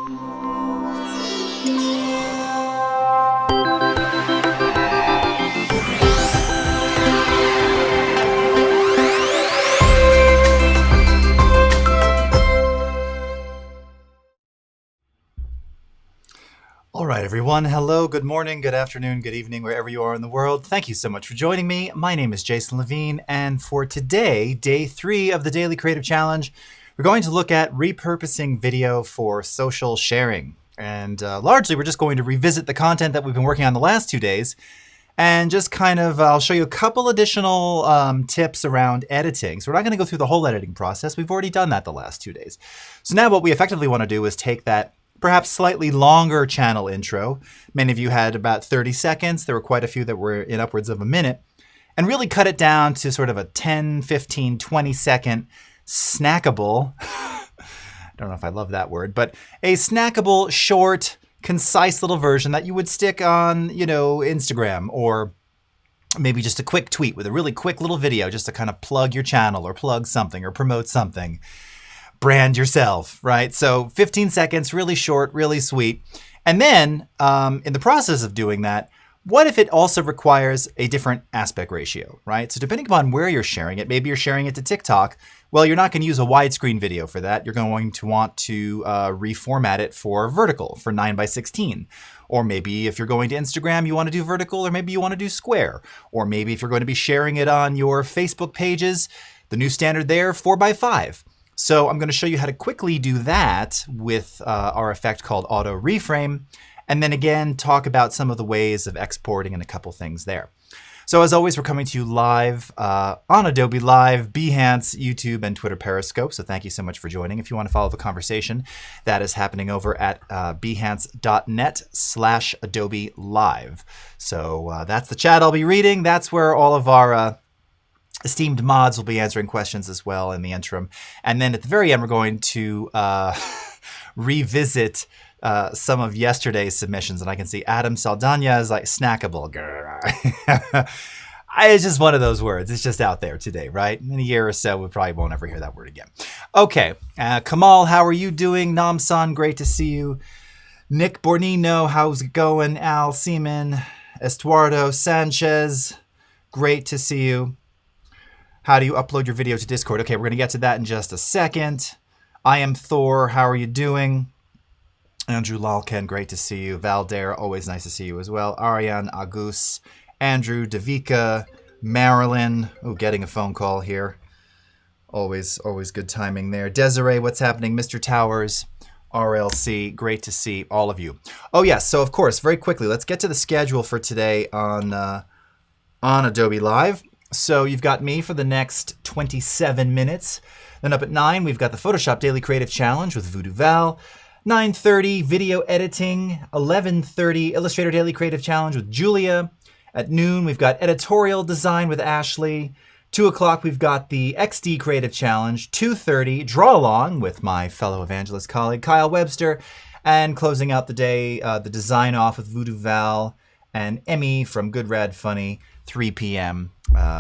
All right, everyone. Hello, good morning, good afternoon, good evening, wherever you are in the world. Thank you so much for joining me. My name is Jason Levine, and for today, day 3 of the Daily Creative Challenge, we're going to look at repurposing video for social sharing. And largely, we're just going to revisit the content that we've been working on the last 2 days, and just kind of, I'll show you a couple additional tips around editing. So we're not going to go through the whole editing process. We've already done that the last 2 days. So now what we effectively want to do is take that perhaps slightly longer channel intro. Many of you had about 30 seconds. There were quite a few that were in upwards of a minute. And really cut it down to sort of a 10, 15, 20 second snackable, I don't know if I love that word, but a snackable, short, concise little version that you would stick on, Instagram, or maybe just a quick tweet with a really quick little video just to kind of plug your channel or plug something or promote something. Brand yourself, right? So 15 seconds, really short, really sweet. And then in the process of doing that, what if it also requires a different aspect ratio, right? So depending upon where you're sharing it, maybe you're sharing it to TikTok. Well, you're not going to use a widescreen video for that. You're going to want to reformat it for vertical, for 9:16. Or maybe if you're going to Instagram, you want to do vertical, or maybe you want to do square. Or maybe if you're going to be sharing it on your Facebook pages, the new standard there, 4:5. So I'm going to show you how to quickly do that with our effect called auto reframe, and then again talk about some of the ways of exporting and a couple things there. So as always, we're coming to you live on Adobe Live, Behance, YouTube, and Twitter Periscope. So thank you so much for joining. If you want to follow the conversation, that is happening over at behance.net/Adobe Live. So that's the chat I'll be reading. That's where all of our esteemed mods will be answering questions as well in the interim. And then at the very end, we're going to revisit some of yesterday's submissions. And I can see Adam Saldana is like snackable. It's just one of those words. It's just out there today, right? In a year or so, we probably won't ever hear that word again. Okay. Kamal, how are you doing? Namsan, great to see you. Nick Bornino, how's it going? Al Seaman, Estuardo Sanchez, great to see you. How do you upload your video to Discord? Okay, we're going to get to that in just a second. I am Thor. How are you doing? Andrew Lalken, great to see you. Valder, always nice to see you as well. Ariane Agus, Andrew, Davika, Marilyn. Oh, getting a phone call here. Always good timing there. Desiree, what's happening? Mr. Towers, RLC, great to see all of you. Oh, yes, so of course, very quickly, let's get to the schedule for today on Adobe Live. So you've got me for the next 27 minutes. Then up at 9, we've got the Photoshop Daily Creative Challenge with Voodoo Val. 9:30, video editing. 11:30, Illustrator Daily Creative Challenge with Julia. At noon, we've got editorial design with Ashley. 2 o'clock, we've got the XD Creative Challenge. 2:30, draw along with my fellow evangelist colleague, Kyle Webster. And closing out the day, the design off with Voodoo Val and Emmy from Good Rad Funny, 3 p.m.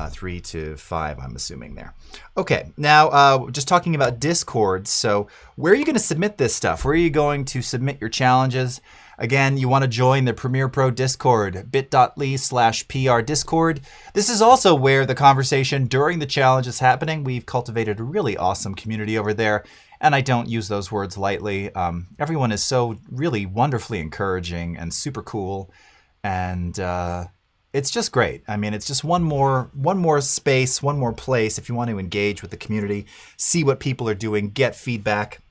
3 to 5, I'm assuming there. Okay, now just talking about Discord. So where are you going to submit this stuff? Where are you going to submit your challenges? Again, you want to join the Premiere Pro Discord, bit.ly/PR Discord. This is also where the conversation during the challenge is happening. We've cultivated a really awesome community over there, and I don't use those words lightly. Everyone is so really wonderfully encouraging and super cool, and it's just great. I mean, it's just one more space, one more place if you want to engage with the community, see what people are doing, get feedback,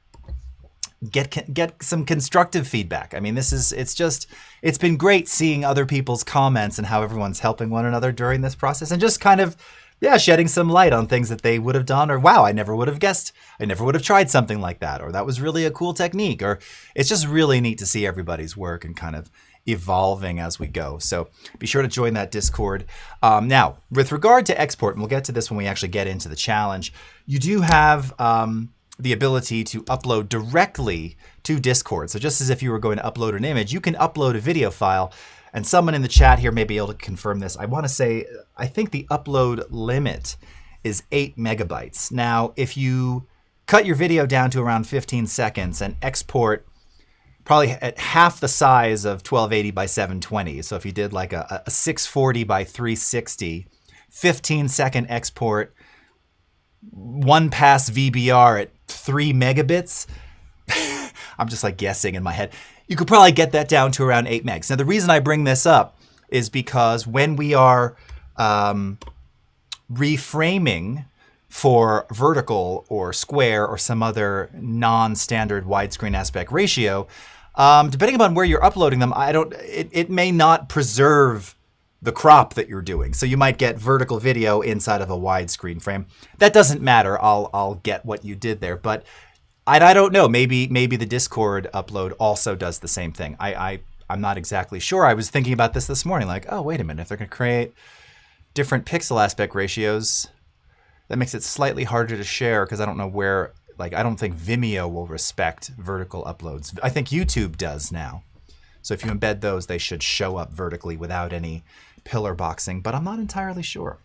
get some constructive feedback. I mean, it's been great seeing other people's comments and how everyone's helping one another during this process, and just kind of, shedding some light on things that they would have done, or wow, I never would have guessed, I never would have tried something like that, or that was really a cool technique, or it's just really neat to see everybody's work and kind of evolving as we go. So be sure to join that Discord. Now, with regard to export, and we'll get to this when we actually get into the challenge, you do have the ability to upload directly to Discord. So just as if you were going to upload an image, you can upload a video file. And someone in the chat here may be able to confirm this. I want to say, I think the upload limit is 8 megabytes. Now, if you cut your video down to around 15 seconds and export probably at half the size of 1280 by 720. So if you did like a 640 by 360, 15-second export, one pass VBR at 3 megabits, I'm just like guessing in my head, you could probably get that down to around 8 megs. Now, the reason I bring this up is because when we are reframing for vertical or square or some other non-standard widescreen aspect ratio, depending upon where you're uploading them, it may not preserve the crop that you're doing. So you might get vertical video inside of a widescreen frame. That doesn't matter. I'll get what you did there, but I don't know. Maybe the Discord upload also does the same thing. I'm not exactly sure. I was thinking about this morning, like, oh, wait a minute. If they're going to create different pixel aspect ratios, that makes it slightly harder to share because I don't know where, like, I don't think Vimeo will respect vertical uploads. I think YouTube does now. So if you embed those, they should show up vertically without any pillar boxing, but I'm not entirely sure.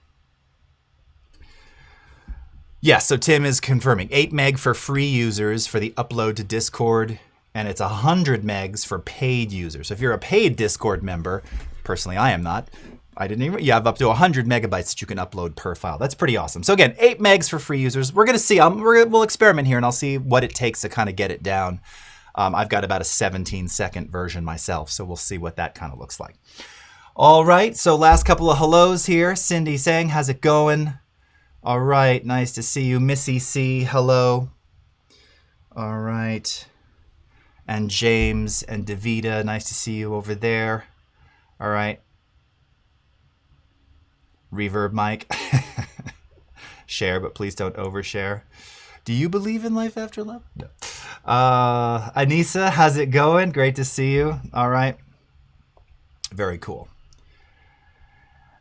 Yes, so Tim is confirming 8 meg for free users for the upload to Discord, and it's 100 megs for paid users. So if you're a paid Discord member, personally I am not, you have up to 100 megabytes that you can upload per file. That's pretty awesome. So again, 8 megs for free users. We're going to see, we'll experiment here and I'll see what it takes to kind of get it down. I've got about a 17-second version myself, so we'll see what that kind of looks like. All right, so last couple of hellos here. Cindy saying, how's it going? All right, nice to see you. Missy C, hello. All right. And James and Davida, nice to see you over there. All right. Reverb mic. Share, but please don't overshare. Do you believe in life after love? No. Anissa, how's it going? Great to see you. All right. Very cool.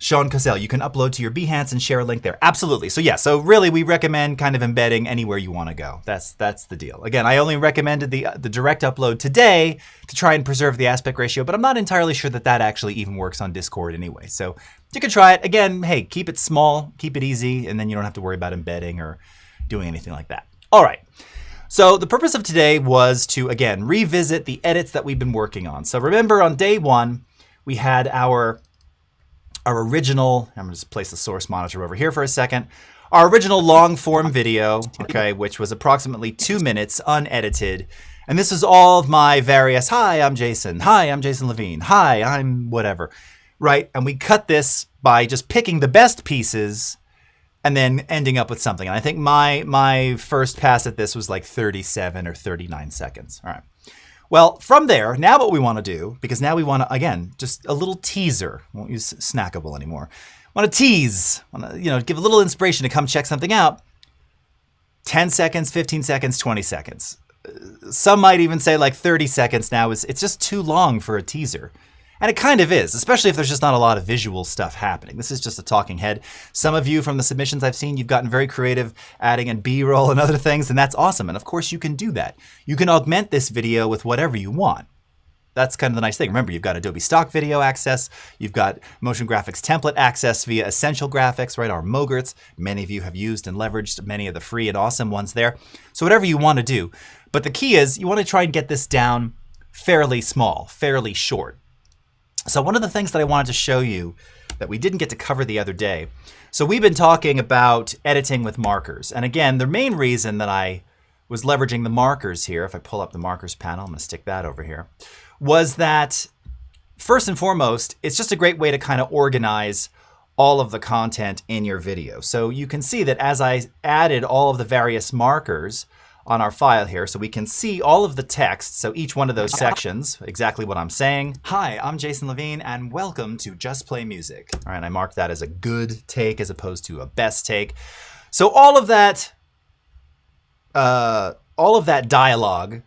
Sean Cosell, you can upload to your Behance and share a link there. Absolutely. So yeah, so really we recommend kind of embedding anywhere you want to go. That's the deal. Again, I only recommended the direct upload today to try and preserve the aspect ratio, but I'm not entirely sure that actually even works on Discord anyway. So you can try it. Again, hey, keep it small, keep it easy, and then you don't have to worry about embedding or doing anything like that. All right. So the purpose of today was to, again, revisit the edits that we've been working on. So remember on day one, we had our original, I'm going to just place the source monitor over here for a second, our original long form video, okay, which was approximately 2 minutes unedited. And this is all of my various, hi, I'm Jason. Hi, I'm Jason Levine. Hi, I'm whatever, right? And we cut this by just picking the best pieces and then ending up with something. And I think my first pass at this was like 37 or 39 seconds. All right. Well, from there, now what we want to do, because now we want to, again, just a little teaser. Won't use snackable anymore. Want to tease, want to, give a little inspiration to come check something out. 10 seconds, 15 seconds, 20 seconds. Some might even say like 30 seconds now. It's just too long for a teaser. And it kind of is, especially if there's just not a lot of visual stuff happening. This is just a talking head. Some of you from the submissions I've seen, you've gotten very creative adding in B-roll and other things, and that's awesome. And of course you can do that. You can augment this video with whatever you want. That's kind of the nice thing. Remember, you've got Adobe Stock Video access. You've got Motion Graphics Template access via Essential Graphics, right? Our Mogurts. Many of you have used and leveraged many of the free and awesome ones there. So whatever you want to do. But the key is you want to try and get this down fairly small, fairly short. So one of the things that I wanted to show you that we didn't get to cover the other day. So we've been talking about editing with markers. And again, the main reason that I was leveraging the markers here, if I pull up the markers panel, I'm going to stick that over here, was that first and foremost, it's just a great way to kind of organize all of the content in your video. So you can see that as I added all of the various markers on our file here, so we can see all of the text. So each one of those sections, exactly what I'm saying. Hi, I'm Jason Levine and welcome to Just Play Music. All right, I marked that as a good take as opposed to a best take. So all of that dialogue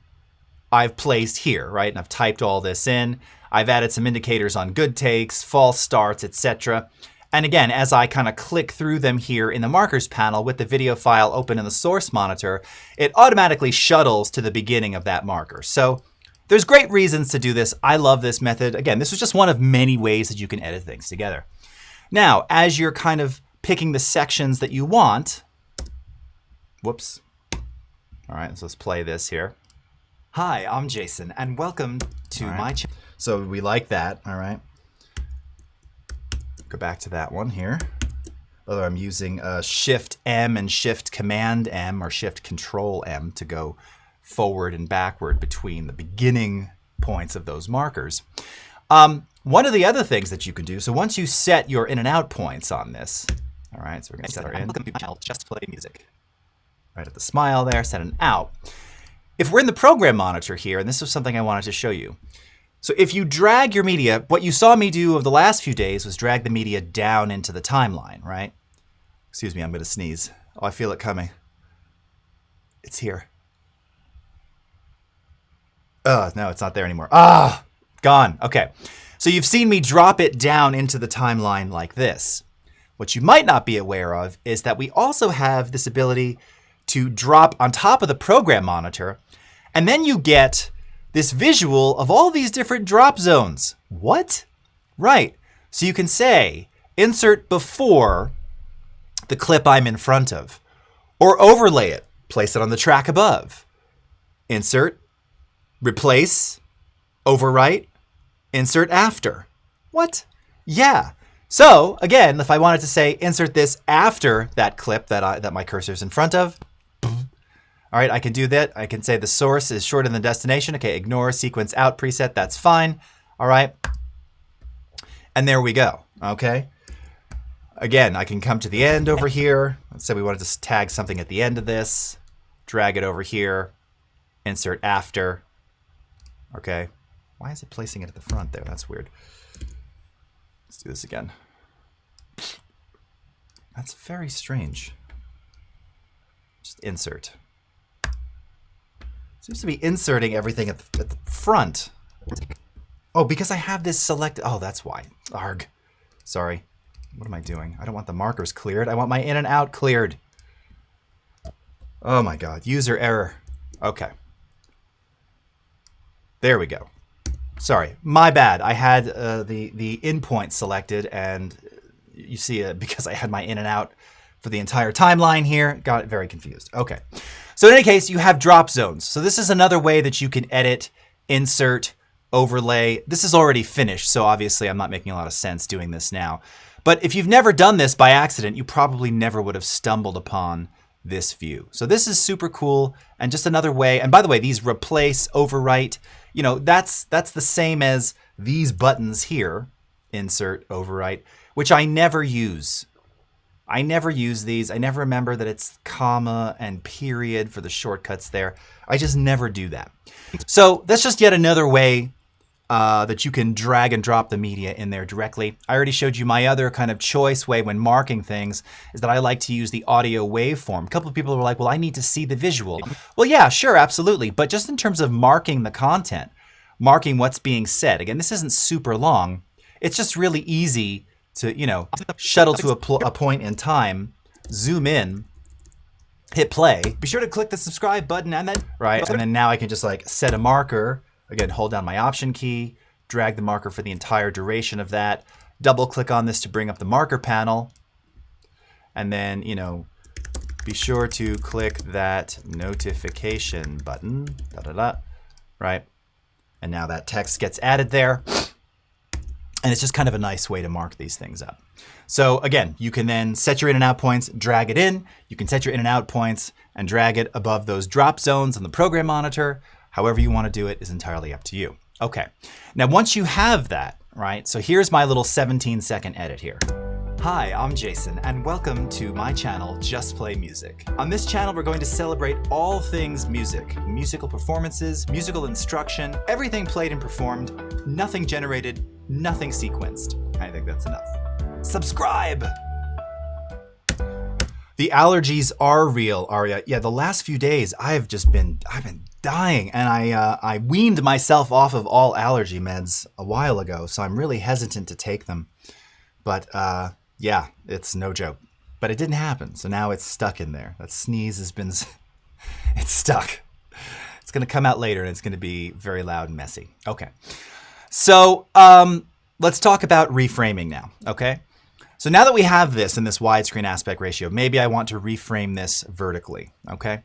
I've placed here, right? And I've typed all this in. I've added some indicators on good takes, false starts, etc. And again, as I kind of click through them here in the markers panel with the video file open in the source monitor, it automatically shuttles to the beginning of that marker. So there's great reasons to do this. I love this method. Again, this was just one of many ways that you can edit things together. Now, as you're kind of picking the sections that you want, whoops. All right, so let's play this here. Hi, I'm Jason, and welcome to my channel. So we like that, all right? Go back to that one here. Although I'm using Shift M and Shift Command M or Shift Control M to go forward and backward between the beginning points of those markers. One of the other things that you can do, so once you set your in and out points on this, all right, so we're going to set our in. Welcome to my channel, Just Play Music. Right at the smile there, set an out. If we're in the program monitor here, and this was something I wanted to show you. So if you drag your media, what you saw me do over the last few days was drag the media down into the timeline, right? Excuse me, I'm going to sneeze. Oh, I feel it coming. It's here. No, it's not there anymore. Ah, gone. Okay. So you've seen me drop it down into the timeline like this. What you might not be aware of is that we also have this ability to drop on top of the program monitor, and then you get this visual of all these different drop zones. What? Right. So you can say, insert before the clip I'm in front of, or overlay it, place it on the track above. Insert, replace, overwrite, insert after. What? Yeah. So again, if I wanted to say insert this after that clip that my cursor's in front of, all right, I can do that. I can say the source is shorter than the destination. Okay, ignore sequence out preset. That's fine. All right. And there we go. Okay. Again, I can come to the end over here. Let's say we wanted to tag something at the end of this. Drag it over here. Insert after. Okay. Why is it placing it at the front there? That's weird. Let's do this again. That's very strange. Just insert. Seems to be inserting everything at the front. Oh, because I have this selected. Oh, that's why. Arg. Sorry. What am I doing? I don't want the markers cleared. I want my in and out cleared. Oh my God. User error. Okay. There we go. Sorry. My bad. I had the in point selected, and you see it because I had my in and out for the entire timeline here. Got very confused. Okay. So in any case, you have drop zones. So this is another way that you can edit, insert, overlay. This is already finished, so obviously I'm not making a lot of sense doing this now. But if you've never done this by accident, you probably never would have stumbled upon this view. So this is super cool, and just another way. And by the way, these replace, overwrite, you know, that's the same as these buttons here, insert, overwrite, which I never use. I never use these. I never remember that it's comma and period for the shortcuts there. I just never do that. So that's just yet another way that you can drag and drop the media in there directly. I already showed you my other kind of choice way when marking things is that I like to use the audio waveform. A couple of people were like, well, I need to see the visual. Well, yeah, sure, absolutely. But just in terms of marking the content, marking what's being said. Again, this isn't super long. It's just really easy to, you know, shuttle to a point in time, zoom in, hit play. Be sure to click the subscribe button and then, right? And then now I can just like set a marker. Again, hold down my option key, drag the marker for the entire duration of that, double click on this to bring up the marker panel. And then, you know, be sure to click that notification button, right? And now that text gets added there. And it's just kind of a nice way to mark these things up. So again, you can then set your in and out points, drag it in. You can set your in and out points and drag it above those drop zones on the program monitor. However you want to do it is entirely up to you. Okay, now once you have that, right? So here's my little 17-second edit here. Hi, I'm Jason, and welcome to my channel, Just Play Music. On this channel, we're going to celebrate all things music, musical performances, musical instruction, everything played and performed, nothing generated, nothing sequenced. I think that's enough. Subscribe! The allergies are real, Aria. Yeah, the last few days, I've been dying, and I weaned myself off of all allergy meds a while ago, so I'm really hesitant to take them. But yeah, it's no joke. But it didn't happen, so now it's stuck in there. That sneeze has been, it's stuck. It's gonna come out later, and it's gonna be very loud and messy. Okay, so let's talk about reframing now, okay? So now that we have this in this widescreen aspect ratio, maybe I want to reframe this vertically, okay?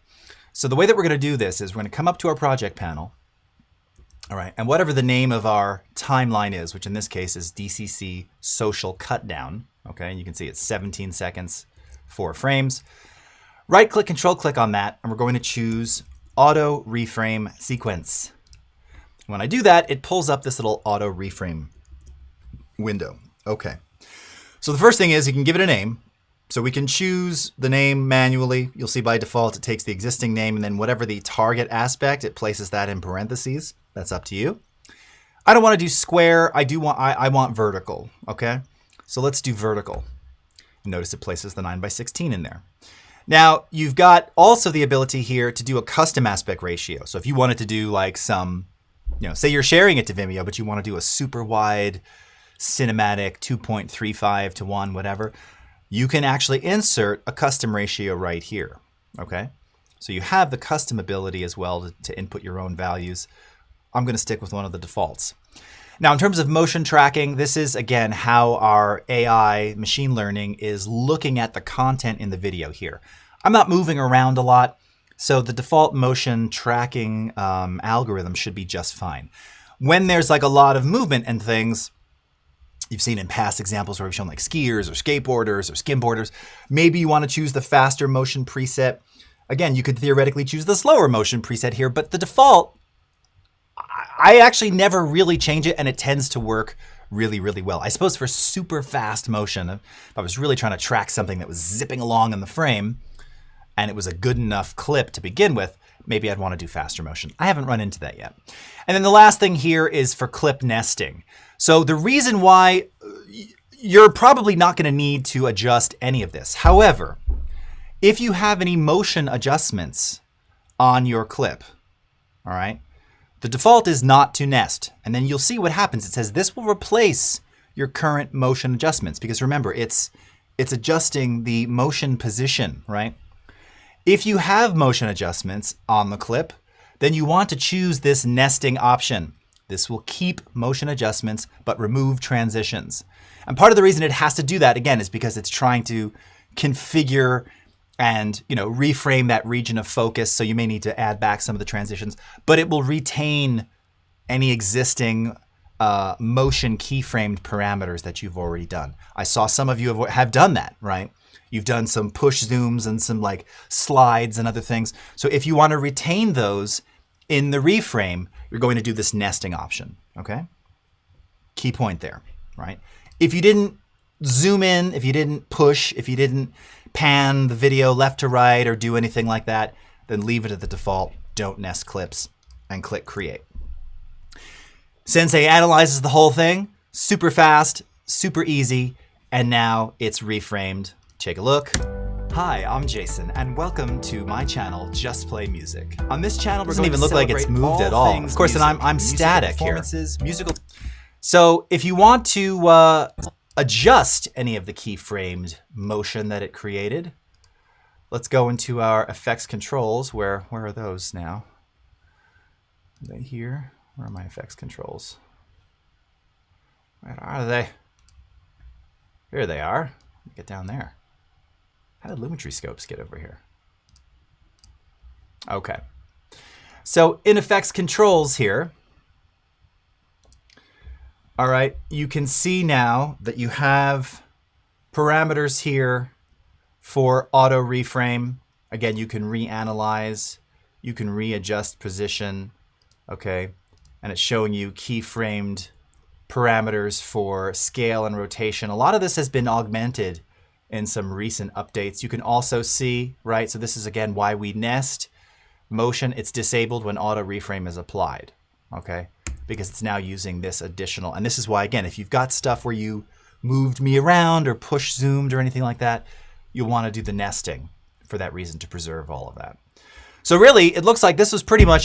So the way that we're going to do this is we're going to come up to our project panel. All right, and whatever the name of our timeline is, which in this case is DCC Social Cutdown, okay, and you can see it's 17 seconds, 4 frames. Right-click, Control-click on that, and we're going to choose Auto Reframe Sequence. When I do that, it pulls up this little Auto Reframe window. Okay, so the first thing is you can give it a name. So we can choose the name manually. You'll see by default it takes the existing name, and then whatever the target aspect, it places that in parentheses. That's up to you. I don't want to do square. I want vertical. Okay, so let's do vertical. Notice it places the 9:16 in there. Now you've got also the ability here to do a custom aspect ratio. So if you wanted to do like some, say you're sharing it to Vimeo, but you want to do a super wide cinematic 2.35 to 1, whatever. You can actually insert a custom ratio right here, okay? So you have the custom ability as well to input your own values. I'm gonna stick with one of the defaults. Now, in terms of motion tracking, this is, again, how our AI machine learning is looking at the content in the video here. I'm not moving around a lot, so the default motion tracking algorithm should be just fine. When there's like a lot of movement and things, you've seen in past examples where we've shown like skiers or skateboarders or skimboarders. Maybe you want to choose the faster motion preset. Again, you could theoretically choose the slower motion preset here, but the default, I actually never really change it, and it tends to work really, really well. I suppose for super fast motion, if I was really trying to track something that was zipping along in the frame and it was a good enough clip to begin with, maybe I'd want to do faster motion. I haven't run into that yet. And then the last thing here is for clip nesting. So the reason why you're probably not going to need to adjust any of this. However, if you have any motion adjustments on your clip, all right, the default is not to nest. And then you'll see what happens. It says this will replace your current motion adjustments, because remember, it's adjusting the motion position, right? If you have motion adjustments on the clip, then you want to choose this nesting option. This will keep motion adjustments, but remove transitions. And part of the reason it has to do that, again, is because it's trying to configure and reframe that region of focus. So you may need to add back some of the transitions, but it will retain any existing motion keyframed parameters that you've already done. I saw some of you have done that, right? You've done some push zooms and some like slides and other things. So if you want to retain those in the reframe, you're going to do this nesting option, okay? Key point there, right? If you didn't zoom in, if you didn't push, if you didn't pan the video left to right or do anything like that, then leave it at the default, don't nest clips, and click create. Sensei analyzes the whole thing, super fast, super easy, and now it's reframed. Take a look. Hi, I'm Jason, and welcome to my channel, Just Play Music. On this channel, we're going to look like it's moved at all. Of course, and I'm static here. Musical. So if you want to adjust any of the keyframed motion that it created, let's go into our effects controls. Where are those now? Are they here? Where are my effects controls? Where are they? Here they are. Get down there. How did Lumetri scopes get over here? Okay. So in effects controls here, all right, you can see now that you have parameters here for auto reframe. Again, you can reanalyze, you can readjust position, okay, and it's showing you keyframed parameters for scale and rotation. A lot of this has been augmented in some recent updates. You can also see, right, so this is again why we nest motion. It's disabled when auto reframe is applied, okay, because it's now using this additional, and this is why, again, if you've got stuff where you moved me around or push zoomed or anything like that, you'll want to do the nesting for that reason, to preserve all of that. So really, it looks like this was pretty much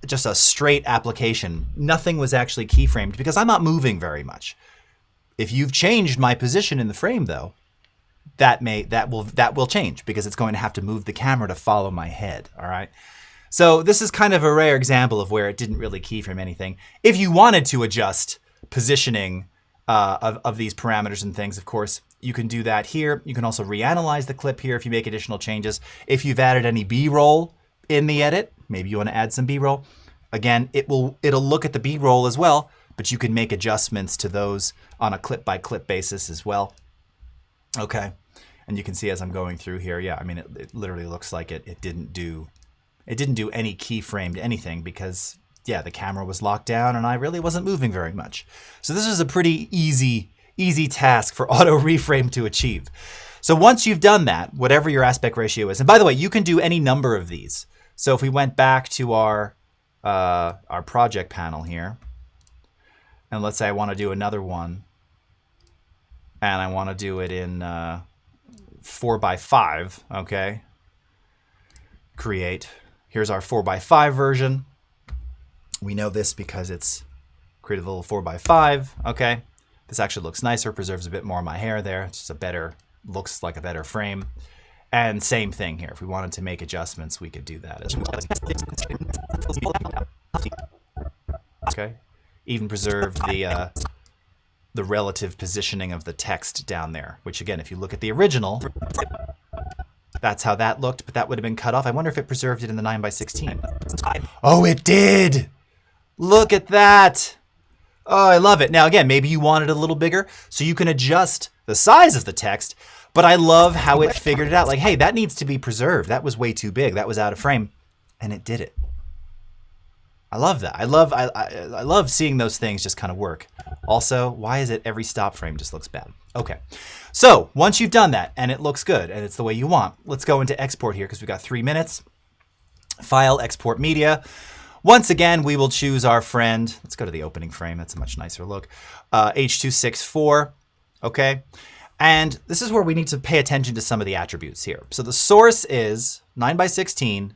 just a straight application. Nothing was actually keyframed because I'm not moving very much. If you've changed my position in the frame, though, that will change, because it's going to have to move the camera to follow my head. All right. So this is kind of a rare example of where it didn't really keyframe anything. If you wanted to adjust positioning of these parameters and things, of course, you can do that here. You can also reanalyze the clip here if you make additional changes. If you've added any B-roll in the edit. Maybe you want to add some B-roll. Again, it'll look at the B-roll as well, but you can make adjustments to those on a clip-by-clip basis as well. Okay, and you can see as I'm going through here, yeah, I mean, it literally looks like it didn't do any keyframed anything because, yeah, the camera was locked down and I really wasn't moving very much. So this is a pretty easy task for auto reframe to achieve. So once you've done that, whatever your aspect ratio is, and by the way, you can do any number of these. So if we went back to our project panel here, and let's say I want to do another one, and I want to do it in 4x5, okay? Create. Here's our 4x5 version. We know this because it's create a little 4x5, okay? This actually looks nicer, preserves a bit more of my hair there. It's just a better, looks like a better frame. And same thing here. If we wanted to make adjustments, we could do that as well. Okay. Even preserve the relative positioning of the text down there, which again, if you look at the original, that's how that looked, but that would have been cut off. I wonder if it preserved it in the 9x16. Oh, it did! Look at that! Oh, I love it. Now again, maybe you want it a little bigger, so you can adjust the size of the text, but I love how it figured it out. Like, hey, that needs to be preserved. That was way too big. That was out of frame. And it did it. I love that. I love seeing those things just kind of work. Also, why is it every stop frame just looks bad? Okay. So once you've done that and it looks good and it's the way you want, let's go into export here because we've got 3 minutes. File, export media. Once again, we will choose our friend. Let's go to the opening frame. That's a much nicer look. H.264. Okay. And this is where we need to pay attention to some of the attributes here. So the source is 9x16.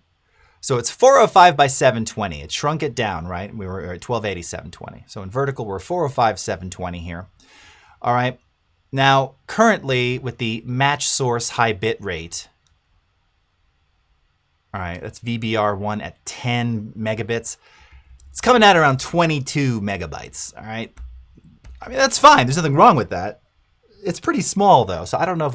So it's 405 by 720. It shrunk it down, right? We were at 1280, 720. So in vertical, we're 405, 720 here. All right. Now, currently with the match source high bit rate, all right, that's VBR1 at 10 megabits. It's coming out around 22 megabytes, all right? I mean, that's fine. There's nothing wrong with that. It's pretty small though, so I don't know if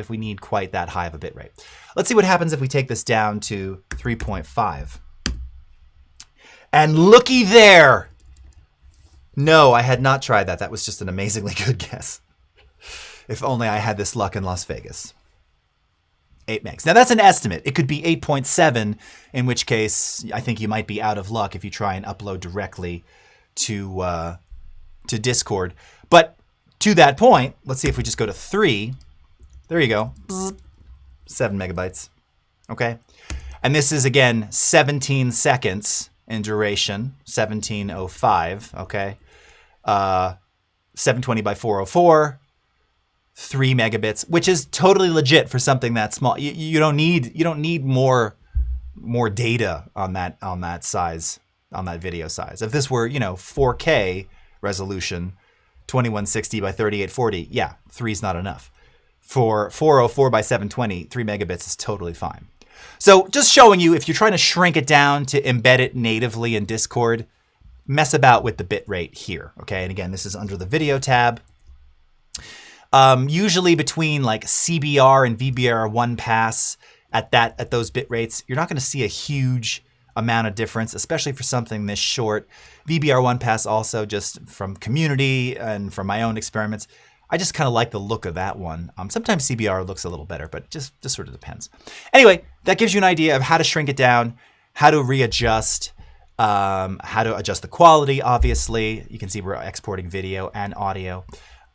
we need quite that high of a bit rate. Let's see what happens if we take this down to 3.5. And looky there. No, I had not tried that. That was just an amazingly good guess. If only I had this luck in Las Vegas. 8 megs. Now that's an estimate. It could be 8.7, in which case I think you might be out of luck if you try and upload directly to Discord. But to that point, let's see if we just go to 3. There you go. 7 megabytes. Okay. And this is, again, 17 seconds in duration. 1705. Okay. 720 by 404. 3 megabits, which is totally legit for something that small. You don't need more data on that size, on that video size. If this were, 4K resolution, 2160 by 3840, yeah, 3 is not enough. For 404 by 720, 3 megabits is totally fine. So just showing you, if you're trying to shrink it down to embed it natively in Discord, mess about with the bit rate here, okay? And again, this is under the video tab. Usually between like CBR and VBR1 pass at those bit rates, you're not going to see a huge amount of difference, especially for something this short. VBR1 pass also, just from community and from my own experiments, I just kind of like the look of that one. Sometimes CBR looks a little better, but just sort of depends. Anyway, that gives you an idea of how to shrink it down, how to readjust, how to adjust the quality, obviously. You can see we're exporting video and audio.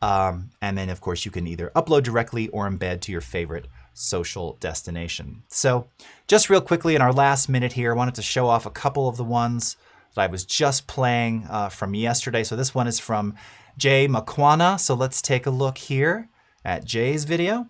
And then, of course, you can either upload directly or embed to your favorite social destination. So just real quickly in our last minute here, I wanted to show off a couple of the ones that I was just playing from yesterday. So this one is from Jay Makwana. So let's take a look here at Jay's video.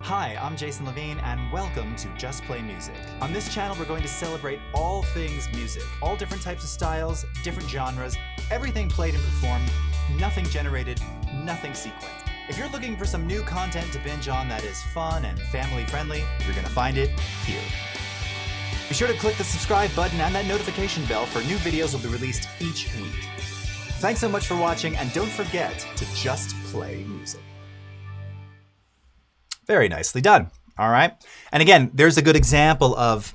Hi, I'm Jason Levine and welcome to Just Play Music. On this channel, we're going to celebrate all things music, all different types of styles, different genres, everything played and performed, nothing generated, nothing sequenced. If you're looking for some new content to binge on that is fun and family friendly, you're going to find it here. Be sure to click the subscribe button and that notification bell for new videos will be released each week. Thanks so much for watching and don't forget to just play music. Very nicely done. All right. And again, there's a good example of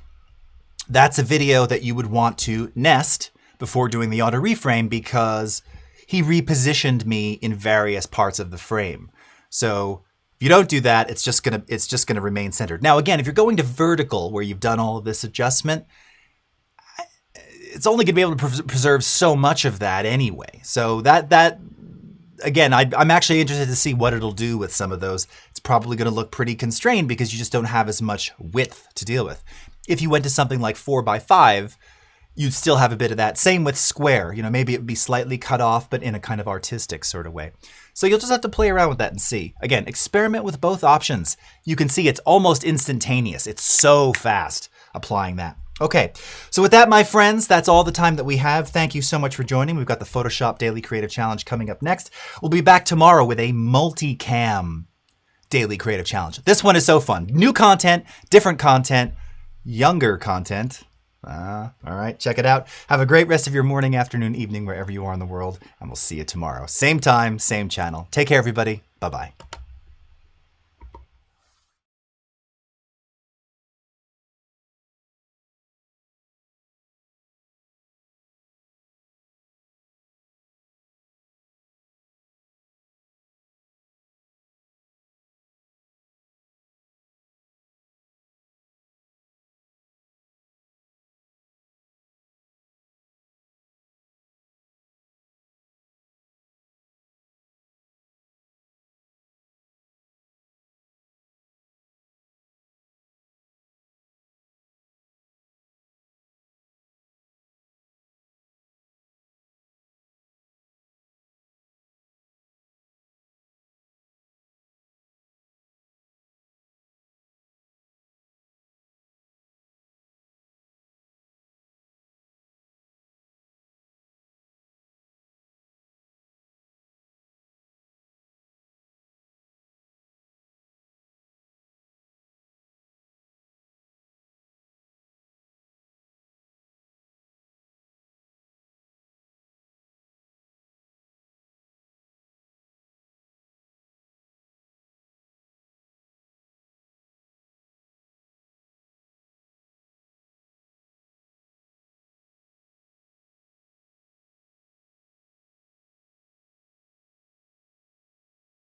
that's a video that you would want to nest before doing the auto reframe, because he repositioned me in various parts of the frame. So if you don't do that, it's just gonna remain centered. Now again, if you're going to vertical where you've done all of this adjustment, it's only gonna be able to preserve so much of that anyway. So that again, I'm actually interested to see what it'll do with some of those. It's probably gonna look pretty constrained because you just don't have as much width to deal with. If you went to something like 4x5, you'd still have a bit of that. Same with square. You know, maybe it would be slightly cut off, but in a kind of artistic sort of way. So you'll just have to play around with that and see. Again, experiment with both options. You can see it's almost instantaneous. It's so fast applying that. Okay, so with that, my friends, that's all the time that we have. Thank you so much for joining. We've got the Photoshop Daily Creative Challenge coming up next. We'll be back tomorrow with a multicam Daily Creative Challenge. This one is so fun. New content, different content, younger content. All right, check it out. Have a great rest of your morning, afternoon, evening, wherever you are in the world, and we'll see you tomorrow. Same time, same channel. Take care, everybody. Bye-bye.